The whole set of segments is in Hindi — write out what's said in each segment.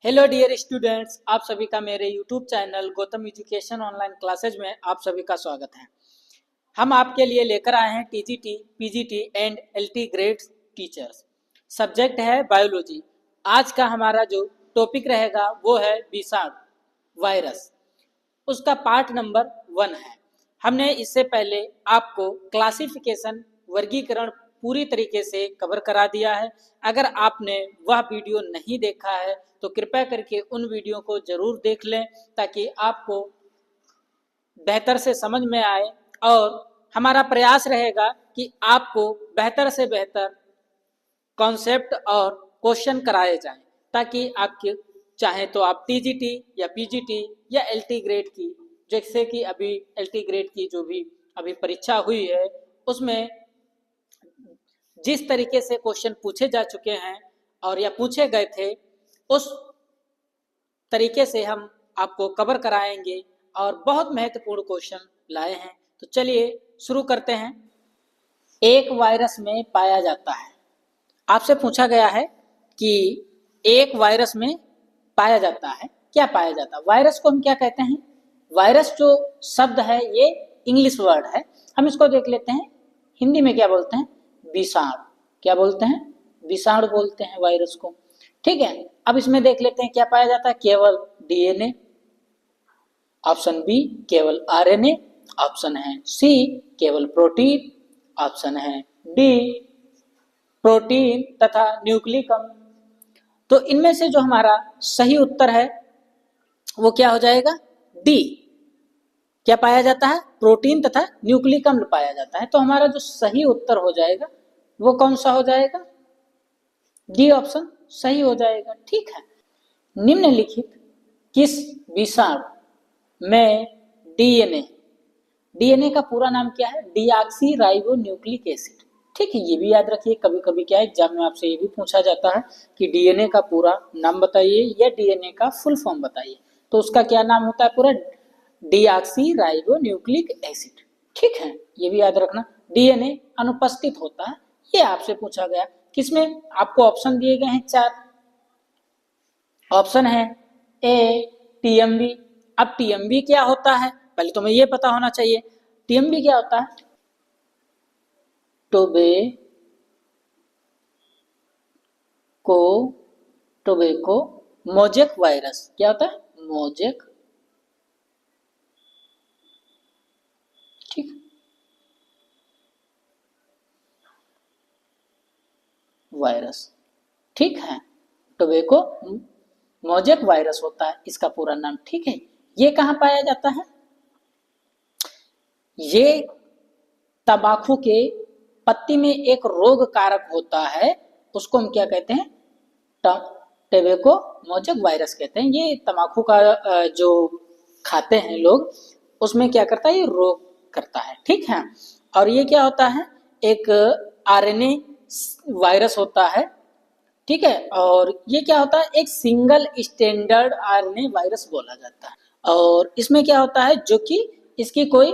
हेलो डियर स्टूडेंट्स, आप सभी का मेरे YouTube channel Gautam education online classes में आप सभी का स्वागत है। हम आपके लिए लेकर आए हैं TGT, PGT and LT grade teachers. Subject है बायोलॉजी। आज का हमारा जो टॉपिक रहेगा वो है विषाणु वायरस। उसका पार्ट नंबर 1 है। हमने इससे पहले आपको क्लासिफिकेशन वर्गीकरण पूरी तरीके से कवर करा दिया है। अगर आपने वह वीडियो नहीं देखा है तो कृपया करके उन वीडियो को जरूर देख लें ताकि आपको बेहतर से समझ में आए। और हमारा प्रयास रहेगा कि आपको बेहतर से बेहतर कॉन्सेप्ट और क्वेश्चन कराए जाएं ताकि आपके चाहे तो आप टीजीटी या पीजीटी या एलटी ग्रेड की, जैसे कि अभी एलटी ग्रेड की जो भी अभी परीक्षा हुई है उसमें जिस तरीके से क्वेश्चन पूछे जा चुके हैं और या पूछे गए थे उस तरीके से हम आपको कवर कराएंगे और बहुत महत्वपूर्ण क्वेश्चन लाए हैं। तो चलिए शुरू करते हैं। एक वायरस में पाया जाता है। आपसे पूछा गया है कि एक वायरस में पाया जाता है, क्या पाया जाता है? वायरस को हम क्या कहते हैं? वायरस जो शब्द है ये इंग्लिश वर्ड है। हम इसको देख लेते हैं हिंदी में क्या बोलते हैं? विषाणु। क्या बोलते हैं? विषाणु बोलते हैं वायरस को। ठीक है, अब इसमें देख लेते हैं क्या पाया जाता है। केवल डीएनए, ऑप्शन बी केवल आरएनए, ऑप्शन है सी केवल प्रोटीन, ऑप्शन है डी प्रोटीन तथा न्यूक्लिक अम्ल। तो इनमें से जो हमारा सही उत्तर है वो क्या हो जाएगा? डी। क्या पाया जाता है? प्रोटीन तथा न्यूक्लिक अम्ल पाया जाता है। तो हमारा जो सही उत्तर हो जाएगा वो कौन सा हो जाएगा? डी ऑप्शन सही हो जाएगा। ठीक है, निम्नलिखित किस विषाणु में डीएनए, डीएनए का पूरा नाम क्या है? Deoxy ribo nucleic acid. ठीक है, ये भी याद रखिए। कभी कभी क्या है एग्जाम में आपसे ये भी पूछा जाता है कि डीएनए का पूरा नाम बताइए या डीएनए का फुल फॉर्म बताइए, तो उसका क्या नाम होता है पूरा? Deoxy ribo nucleic acid. ठीक है, ये भी याद रखना। डीएनए अनुपस्थित होता है, ये आपसे पूछा गया। किसमें? आपको ऑप्शन दिए गए हैं 4। ऑप्शन है ए टीएमबी। अब टीएमबी क्या होता है पहले तुम्हें ये पता होना चाहिए। टीएमबी क्या होता है? Tobacco mosaic virus. क्या होता है? मोजेक। ठीक, वायरस। ठीक है, टोबैको मोजेक वायरस होता है इसका पूरा नाम। ठीक है, ये कहाँ पाया जाता है? ये तंबाकू के पत्ती में एक रोग कारक होता है, उसको हम क्या कहते हैं? टोबैको मोजेक वायरस कहते हैं। ये तंबाकू का जो खाते हैं लोग उसमें क्या करता है? ये रोग करता है। ठीक है, और ये क्या होता है? एक आरएनए वायरस होता है। ठीक है, और ये क्या होता है? एक सिंगल स्टैंडर्ड आरएनए वायरस बोला जाता है। और इसमें क्या होता है जो कि इसकी कोई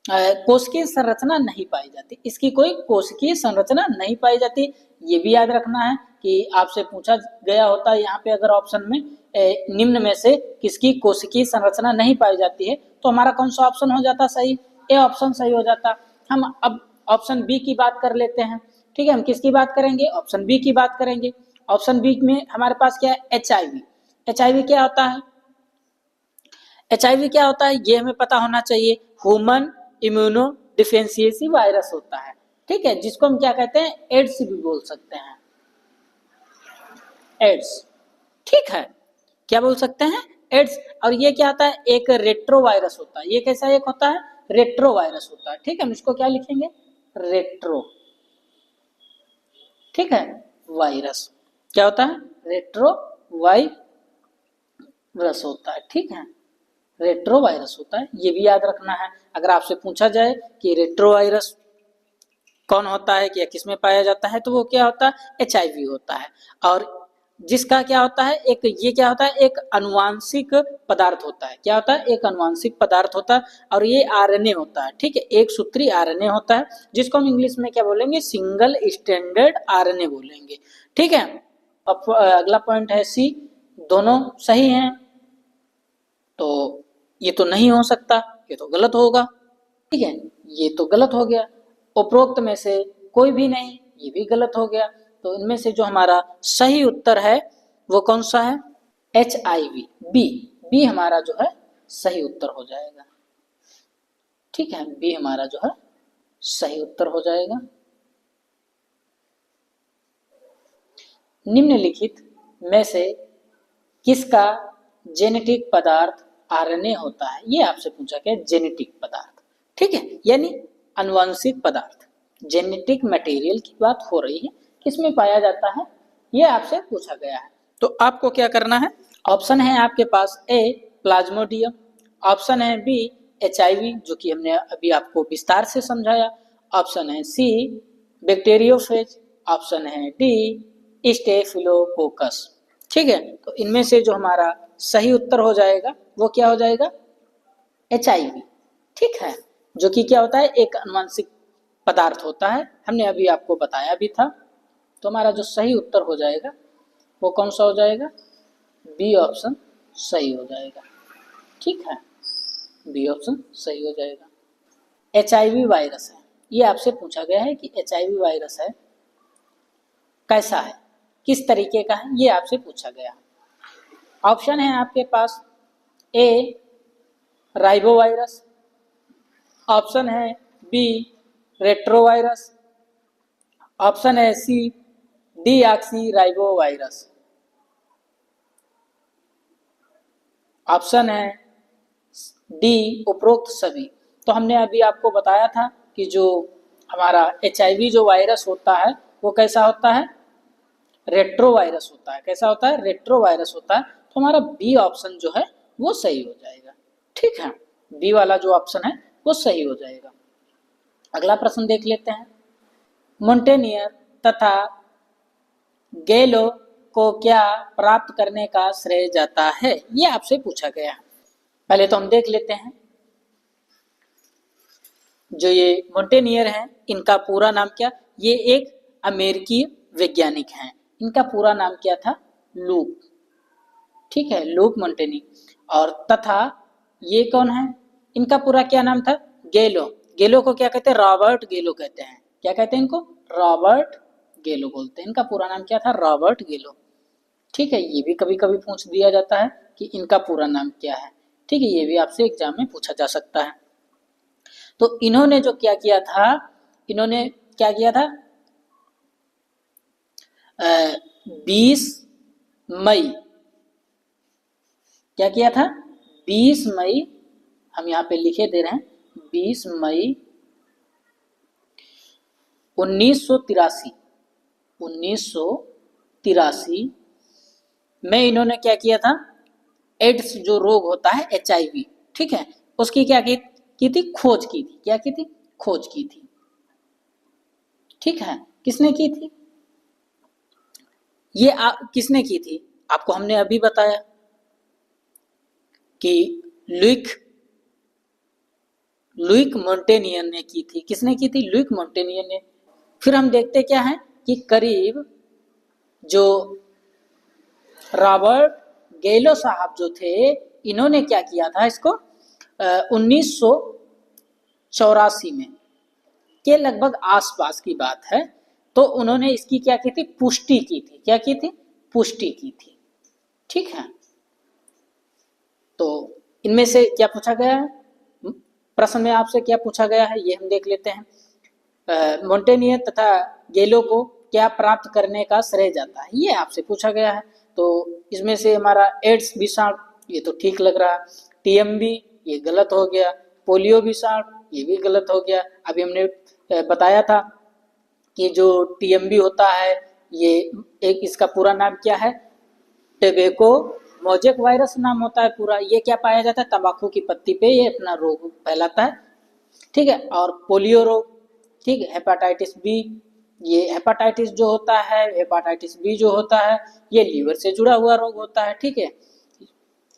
कोशिकीय संरचना नहीं पाई जाती, इसकी कोई कोशिकीय संरचना नहीं पाई जाती। ये भी याद रखना है कि आपसे पूछा गया होता है यहाँ पे अगर ऑप्शन में निम्न में से किसकी कोशिकीय संरचना नहीं पाई जाती है तो हमारा कौन सा ऑप्शन हो जाता सही? ए ऑप्शन सही हो जाता। हम अब ऑप्शन बी की बात कर लेते हैं। ठीक है, हम किसकी बात करेंगे? ऑप्शन बी की बात करेंगे। ऑप्शन बी में हमारे पास क्या है? एचआईवी। एचआईवी क्या होता है? एचआईवी क्या होता है ये हमें पता होना चाहिए। ह्यूमन इम्यूनो डिफिशियंसी वायरस होता है। ठीक है, जिसको हम क्या कहते हैं? एड्स भी बोल सकते हैं। एड्स। ठीक है, क्या बोल सकते हैं? एड्स। और ये क्या होता है? एक रेट्रो वायरस होता है। ये कैसा एक होता है? रेट्रो वायरस होता है। ठीक है, हम इसको क्या लिखेंगे? रेट्रो। ठीक है, वायरस क्या होता है? रेट्रो वायरस होता है। ठीक है, रेट्रो वायरस होता है, ये भी याद रखना है। अगर आपसे पूछा जाए कि रेट्रो वायरस कौन होता है या किसमें पाया जाता है तो वो क्या होता है? एचआईवी होता है। और जिसका क्या होता है? एक ये क्या होता है? एक अनुवांशिक पदार्थ होता है। क्या होता है? एक अनुवांशिक पदार्थ होता है और ये आरएनए होता है। ठीक है, एक सूत्री आरएनए होता है जिसको हम इंग्लिश में क्या बोलेंगे? सिंगल स्टैंडर्ड आरएनए बोलेंगे। ठीक है, अब अगला पॉइंट है सी, दोनों सही हैं, तो ये तो नहीं हो सकता, ये तो गलत होगा। ठीक है, ये तो गलत हो गया। उपरोक्त में से कोई भी नहीं, ये भी गलत हो गया। तो इनमें से जो हमारा सही उत्तर है वो कौन सा है? HIV, B. बी हमारा जो है सही उत्तर हो जाएगा। ठीक है, बी हमारा जो है सही उत्तर हो जाएगा। निम्नलिखित में से किसका जेनेटिक पदार्थ RNA होता है? ये आपसे पूछा गया, जेनेटिक पदार्थ। ठीक है, यानी आनुवंशिक पदार्थ, जेनेटिक मटेरियल की बात हो रही है, किसमें पाया जाता है, ये आपसे पूछा गया है। तो आपको क्या करना है? ऑप्शन है आपके पास ए प्लाज्मोडियम, ऑप्शन है बी HIV, जो कि हमने अभी आपको विस्तार से समझाया, ऑप्शन है सी बैक्टीरियोफेज, ऑप्शन है डी स्टेफिलोकोकस। ठीक है, तो इनमें से जो हमारा सही उत्तर हो जाएगा वो क्या हो जाएगा? HIV। ठीक है, जो कि क्या होता है? एक आनुवंशिक पदार्थ होता है, हमने अभी आपको बताया भी था। तो हमारा जो सही उत्तर हो जाएगा वो कौन सा हो जाएगा? बी ऑप्शन सही हो जाएगा। ठीक है, बी ऑप्शन सही हो जाएगा। HIV वायरस है, ये आपसे पूछा गया है कि HIV वायरस है कैसा है, किस तरीके का है, ये आपसे पूछा गया। ऑप्शन है आपके पास ए राइबोवायरस, ऑप्शन है बी रेट्रोवायरस, ऑप्शन है सी डीऑक्सी राइबोवायरस, ऑप्शन है डी उपरोक्त सभी। तो हमने अभी आपको बताया था कि जो हमारा HIV जो वायरस होता है वो कैसा होता है? रेट्रो वायरस होता है। कैसा होता है? रेट्रो वायरस होता है। तो हमारा बी ऑप्शन जो है वो सही हो जाएगा। ठीक है, बी वाला जो ऑप्शन है वो सही हो जाएगा। अगला प्रश्न देख लेते हैं। मोंटेनियर तथा गैलो को क्या प्राप्त करने का श्रेय जाता है? ये आपसे पूछा गया है। पहले तो हम देख लेते हैं, जो ये मोंटेनियर हैं इनका पूरा नाम क्या? ये एक अमेरिकी वैज्ञानिक हैं, इनका पूरा नाम क्या था? लूक। ठीक है, लूक मोंटेनी। और तथा ये कौन है? इनका पूरा क्या नाम था? गेलो। गेलो को क्या कहते हैं? रॉबर्ट गेलो कहते हैं। क्या कहते हैं इनको? रॉबर्ट गेलो बोलते हैं। इनका पूरा नाम क्या था? रॉबर्ट गेलो। ठीक है, ये भी कभी कभी पूछ दिया जाता है कि इनका पूरा नाम क्या है। ठीक है, ये भी आपसे एग्जाम में पूछा जा सकता है। तो इन्होंने जो क्या किया था, इन्होंने क्या किया था? 20 मई, क्या किया था? 20 मई, हम यहाँ पे लिखे दे रहे हैं, 20 मई 1983 में इन्होंने क्या किया था? एड्स जो रोग होता है HIV, ठीक है, उसकी क्या की थी? खोज की थी। क्या की थी? खोज की थी। ठीक है, किसने की थी? ये किसने की थी? आपको हमने अभी बताया कि लुइक मोंटेनियर ने की थी। किसने की थी? लुइक मोंटेनियर ने। फिर हम देखते क्या है कि करीब जो रॉबर्ट गेलो साहब जो थे, इन्होंने क्या किया था? इसको 1984 में के लगभग आसपास की बात है, तो उन्होंने इसकी क्या की थी? पुष्टि की थी। क्या की थी? पुष्टि की थी। ठीक है, तो इनमें से क्या पूछा गया है? प्रश्न में आपसे क्या पूछा गया है ये हम देख लेते हैं। मोंटेनियर तथा गेलो को क्या प्राप्त करने का श्रेय जाता है, ये आपसे पूछा गया है। तो इसमें से हमारा एड्स विषाणु, ये तो ठीक लग रहा है। TMB, ये गलत हो गया। पोलियो विषाणु, ये भी गलत हो गया। अभी हमने बताया था कि जो TMB होता है, ये एक, इसका पूरा नाम क्या है? टेबेको मोजेक वायरस नाम होता है पूरा। ये क्या पाया जाता है? तंबाकू की पत्ती पे ये अपना रोग फैलाता है। ठीक है, और पोलियो रोग, ठीक है, हेपेटाइटिस बी, ये हेपेटाइटिस जो होता है, हेपेटाइटिस बी जो होता है, ये लीवर से जुड़ा हुआ रोग होता है। ठीक है,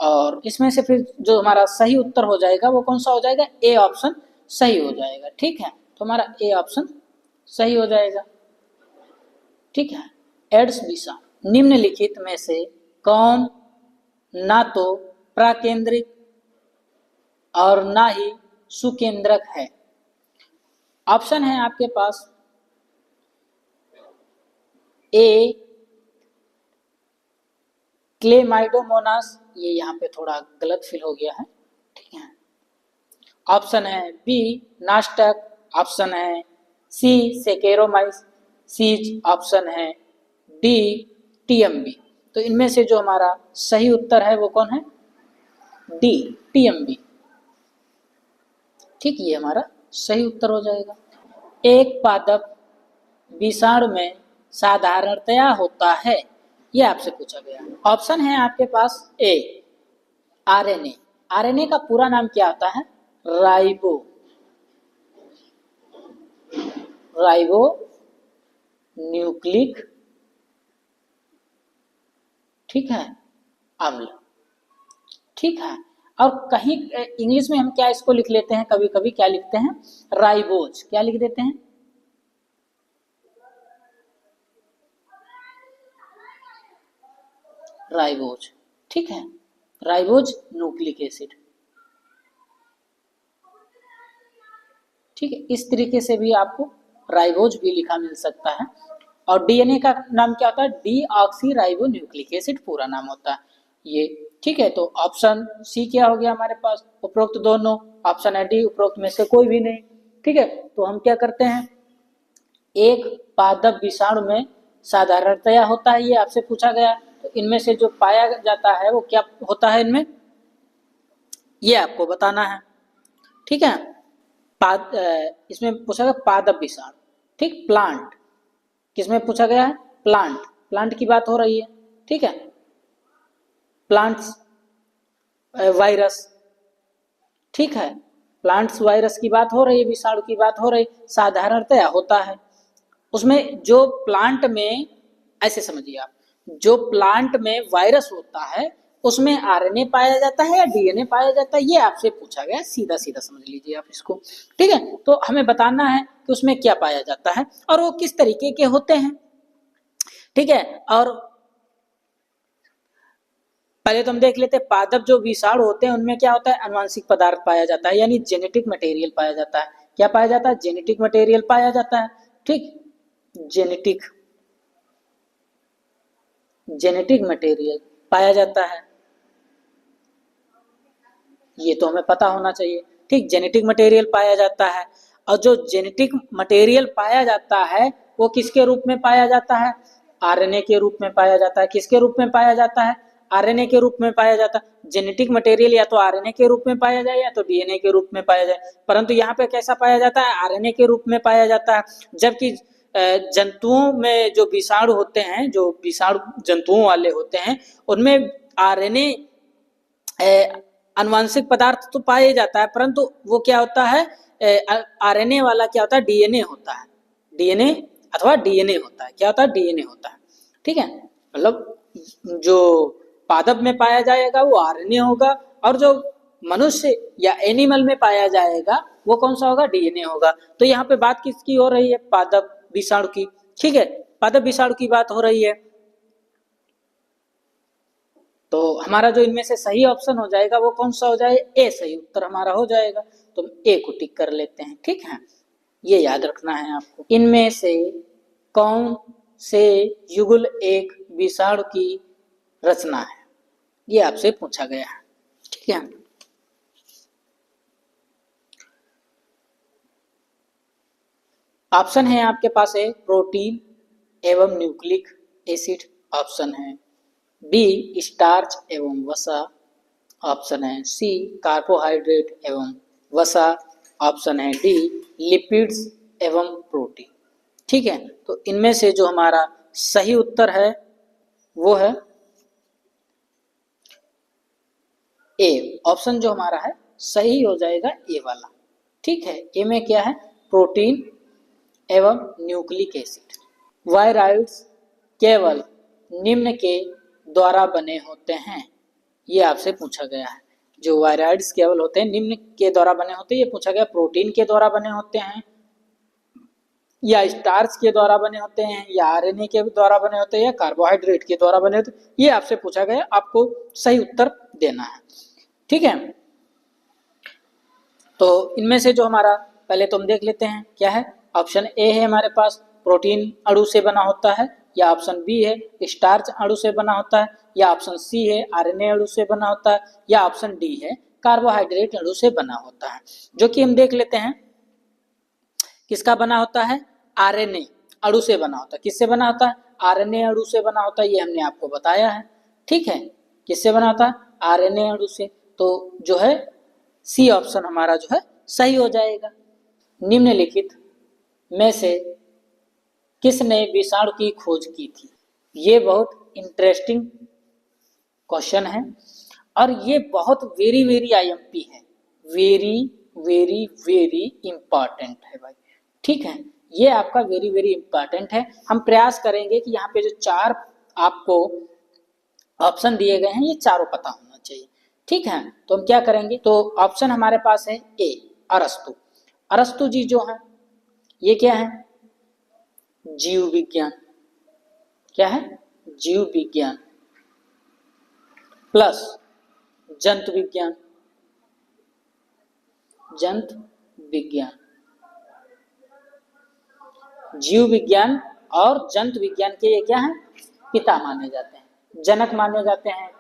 और इसमें से फिर जो हमारा सही उत्तर हो जाएगा वो कौन सा हो जाएगा? ए ऑप्शन सही हो जाएगा। ठीक है, तो हमारा ए ऑप्शन सही हो जाएगा। ठीक है, एड्स विषाणु। निम्नलिखित में से कौन ना तो प्राकेंद्रिक और ना ही सुकेंद्रक है? ऑप्शन है आपके पास ए क्लेमाइडोमोनास, ये यहाँ पे थोड़ा गलत फिल हो गया है, ठीक है। ऑप्शन है बी नास्टक, ऑप्शन है सी सेकेरोमाइस सीज, ऑप्शन है डी टीएमबी। तो इनमें से जो हमारा सही उत्तर है वो कौन है? D TMB. ठीक, ये हमारा सही उत्तर हो जाएगा। एक पादप विषाणु में साधारणतया होता है, ये आपसे पूछा गया। ऑप्शन है आपके पास ए आरएनए। आरएनए का पूरा नाम क्या होता है? राइबो न्यूक्लिक, ठीक है, अम्ल। ठीक है, और कहीं इंग्लिश में हम क्या इसको लिख लेते हैं, कभी कभी क्या लिखते हैं? राइबोज। क्या लिख देते हैं? राइबोज। ठीक है, राइबोज न्यूक्लिक एसिड। ठीक है, इस तरीके से भी आपको राइबोज भी लिखा मिल सकता है। और डीएनए का नाम क्या होता है? D oxy ribo nucleic acid पूरा नाम होता है ये। ठीक है, तो ऑप्शन सी क्या हो गया हमारे पास? उपरोक्त दोनों। ऑप्शन है डी उपरोक्त में से कोई भी नहीं। ठीक है, तो हम क्या करते हैं? एक पादप विषाणु में साधारणतया होता है, ये आपसे पूछा गया। तो इनमें से जो पाया जाता है वो क्या होता है इनमें, ये आपको बताना है। ठीक है, इसमें पूछा गया पादप विषाणु। ठीक, प्लांट किसमें पूछा गया है? प्लांट। प्लांट की बात हो रही है। ठीक है, प्लांट्स वायरस। ठीक है, प्लांट्स वायरस की बात हो रही है, विषाणु की बात हो रही, साधारणतया होता है उसमें। जो प्लांट में, ऐसे समझिए आप, जो प्लांट में वायरस होता है उसमें आरएनए पाया जाता है या डीएनए पाया जाता है, ये आपसे पूछा गया। सीधा सीधा समझ लीजिए आप इसको। ठीक है, तो हमें बताना है कि उसमें क्या पाया जाता है और वो किस तरीके के होते हैं। ठीक है, और पहले तो हम देख लेते हैं पादप जो विषाणु होते हैं उनमें क्या होता है? आनुवंशिक पदार्थ पाया जाता है, यानी जेनेटिक मटेरियल पाया जाता है। क्या पाया जाता है? जेनेटिक मटेरियल पाया जाता है। ठीक, जेनेटिक मटेरियल पाया जाता है, ये तो हमें पता होना चाहिए। ठीक, जेनेटिक मटेरियल पाया जाता है। और जो जेनेटिक मटेरियल पाया जाता है वो किसके रूप में पाया जाता है? आरएनए के रूप में पाया जाता है। किसके रूप में पाया जाता है? आरएनए के रूप में पाया जाता है। जेनेटिक मटेरियल या तो आरएनए के रूप में पाया जाए या तो डीएनए के रूप में पाया जाए, परंतु यहाँ पे कैसा पाया जाता है? आरएनए के रूप में पाया जाता है। जबकि जंतुओं में जो विषाणु होते हैं, जो विषाणु जंतुओं वाले होते हैं, उनमें आरएनए आनुवंशिक पदार्थ तो पाया जाता है, परंतु वो क्या होता है? आरएनए वाला क्या होता है? डीएनए होता है। डीएनए अथवा डीएनए होता है। क्या होता है? डीएनए होता है। ठीक है, मतलब जो पादप में पाया जाएगा वो आरएनए होगा, और जो मनुष्य या एनिमल में पाया जाएगा वो कौन सा होगा? डीएनए होगा। तो यहाँ पे बात किसकी हो रही है? पादप विषाणु की। ठीक है, पादप विषाणु की बात हो रही है। तो हमारा जो इनमें से सही ऑप्शन हो जाएगा वो कौन सा हो जाएगा? ए सही उत्तर हमारा हो जाएगा। तो हम ए को टिक कर लेते हैं। ठीक है, ये याद रखना है आपको। इनमें से कौन से युगल एक विषाणु की रचना है, ये आपसे पूछा गया है। ठीक है, ऑप्शन है आपके पास है प्रोटीन एवं न्यूक्लिक एसिड, ऑप्शन है बी स्टार्च एवं वसा, ऑप्शन है सी कार्बोहाइड्रेट एवं वसा, ऑप्शन है डी लिपिड्स एवं प्रोटीन। ठीक है, तो इनमें से जो हमारा सही उत्तर है वो है ए। ऑप्शन जो हमारा है सही हो जाएगा ए वाला। ठीक है, ए में क्या है? प्रोटीन एवं न्यूक्लिक एसिड। वायराइड्स केवल निम्न के द्वारा बने होते हैं, ये आपसे पूछा गया है। जो वायराइड्स केवल होते हैं निम्न के द्वारा बने होते हैं, ये पूछा गया। प्रोटीन के द्वारा बने होते हैं, या स्टार्च के द्वारा बने होते हैं, या आरएनए के द्वारा बने होते हैं, या कार्बोहाइड्रेट के द्वारा बने होते हैं। ये आपसे पूछा गया, आपको सही उत्तर देना है। ठीक है, तो इनमें से जो हमारा, पहले तो हम देख लेते हैं क्या है। ऑप्शन ए है हमारे पास प्रोटीन अणु से बना होता है, या ऑप्शन बी है स्टार्च अणु से बना होता है, या ऑप्शन सी है आरएनए अणु से बना होता है, या ऑप्शन डी है कार्बोहाइड्रेट अणु से बना होता है। जो कि हम देख लेते हैं किसका बना होता है, आरएनए अणु से बना होता है। किससे बना होता है, आरएनए अणु से बना होता है, ये हमने आपको बताया है। ठीक है, किससे बना होता है, आरएनए अणु से। तो जो है सी ऑप्शन हमारा जो है सही हो जाएगा। निम्नलिखित में से किसने विषाणु की खोज की थी। ये बहुत इंटरेस्टिंग क्वेश्चन है, और ये बहुत वेरी वेरी आईएमपी है, वेरी वेरी वेरी इंपॉर्टेंट है भाई। ठीक है, ये आपका वेरी वेरी इंपॉर्टेंट है। हम प्रयास करेंगे कि यहाँ पे जो 4 आपको ऑप्शन दिए गए हैं, ये चारों पता होना चाहिए। ठीक है, तो हम क्या करेंगे, तो ऑप्शन हमारे पास है ए अरस्तु। अरस्तु जी जो है ये क्या है, जीव विज्ञान। क्या है, जीव विज्ञान प्लस जंतु विज्ञान। जंतु विज्ञान, जीव विज्ञान और जंतु विज्ञान के ये क्या है, पिता माने जाते हैं, जनक माने जाते हैं।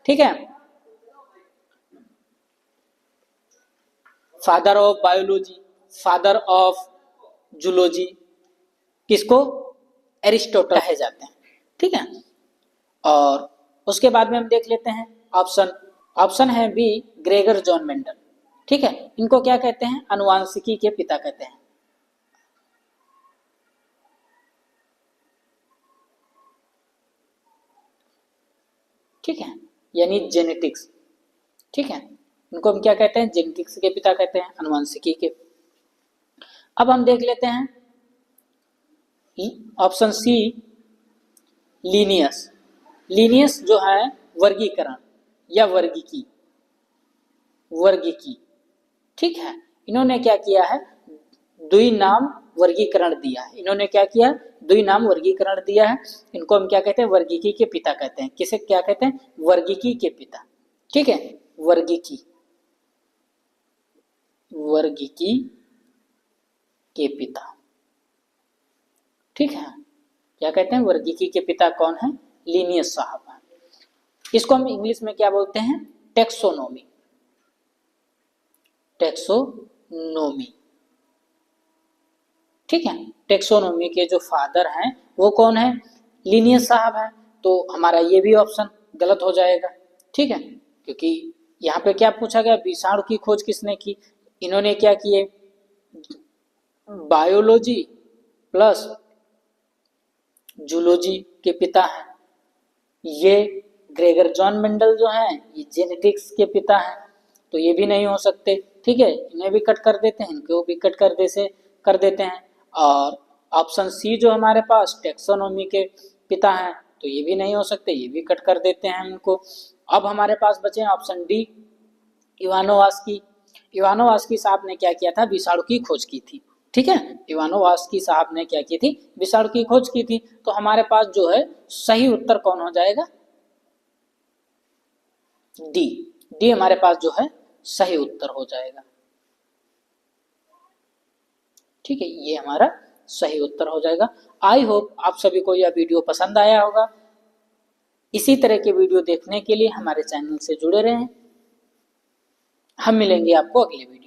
ठीक है, father of biology, father of zoology किसको, एरिस्टोटल कहे जाते हैं। ठीक है, और उसके बाद में हम देख लेते हैं ऑप्शन है बी ग्रेगर जॉन मेंडल। ठीक है, इनको क्या कहते हैं, अनुवांशिकी के पिता कहते हैं। ठीक है, यानी जेनेटिक्स। ठीक है, इनको हम क्या कहते हैं, जेनेटिक्स के पिता कहते हैं, अनुवांशिकी के। अब हम देख लेते हैं ऑप्शन सी लीनियस। लीनियस जो है वर्गीकरण या वर्गीकी। ठीक है, इन्होंने क्या किया है, द्विनाम वर्गीकरण दिया है। इन्होंने क्या किया, द्विनाम वर्गीकरण दिया है। इनको हम क्या कहते हैं, वर्गीकी के पिता कहते हैं। किसे क्या कहते हैं, वर्गीकी के पिता। ठीक है, वर्गीकी के पिता। ठीक है, क्या कहते हैं, वर्गीकी के पिता कौन है, लीनियस साहब है। इसको हम इंग्लिश में क्या बोलते हैं, टेक्सोनोमी। टेक्सोनोमी। ठीक है, टेक्सोनोमी के जो फादर हैं वो कौन है, लीनियस साहब है। तो हमारा ये भी ऑप्शन गलत हो जाएगा। ठीक है, क्योंकि यहाँ पे क्या पूछा गया, विषाणु की खोज किसने की। इन्होंने क्या किए, बायोलॉजी प्लस जूलॉजी के पिता हैं। ये ग्रेगर जॉन मेंडल जो हैं ये जेनेटिक्स के पिता हैं। तो ये भी नहीं हो सकते। ठीक है, इन्हें भी कट कर देते हैं, इनको भी कट कर देते हैं। और ऑप्शन सी जो हमारे पास टेक्सोनोमी के पिता हैं, तो ये भी नहीं हो सकते, ये भी कट कर देते हैं इनको। अब हमारे पास बचे हैं ऑप्शन डी इवानोवास्की। इवानोवास्की साहब ने क्या किया था, विषाणु की खोज की थी। ठीक है, इवानोवास्की साहब ने क्या की थी, विषाणु की खोज की थी। तो हमारे पास जो है सही उत्तर कौन हो जाएगा, डी हमारे पास जो है सही उत्तर हो जाएगा। ठीक है, ये हमारा सही उत्तर हो जाएगा। आई होप आप सभी को यह वीडियो पसंद आया होगा। इसी तरह के वीडियो देखने के लिए हमारे चैनल से जुड़े रहें। हम मिलेंगे आपको अगले वीडियो।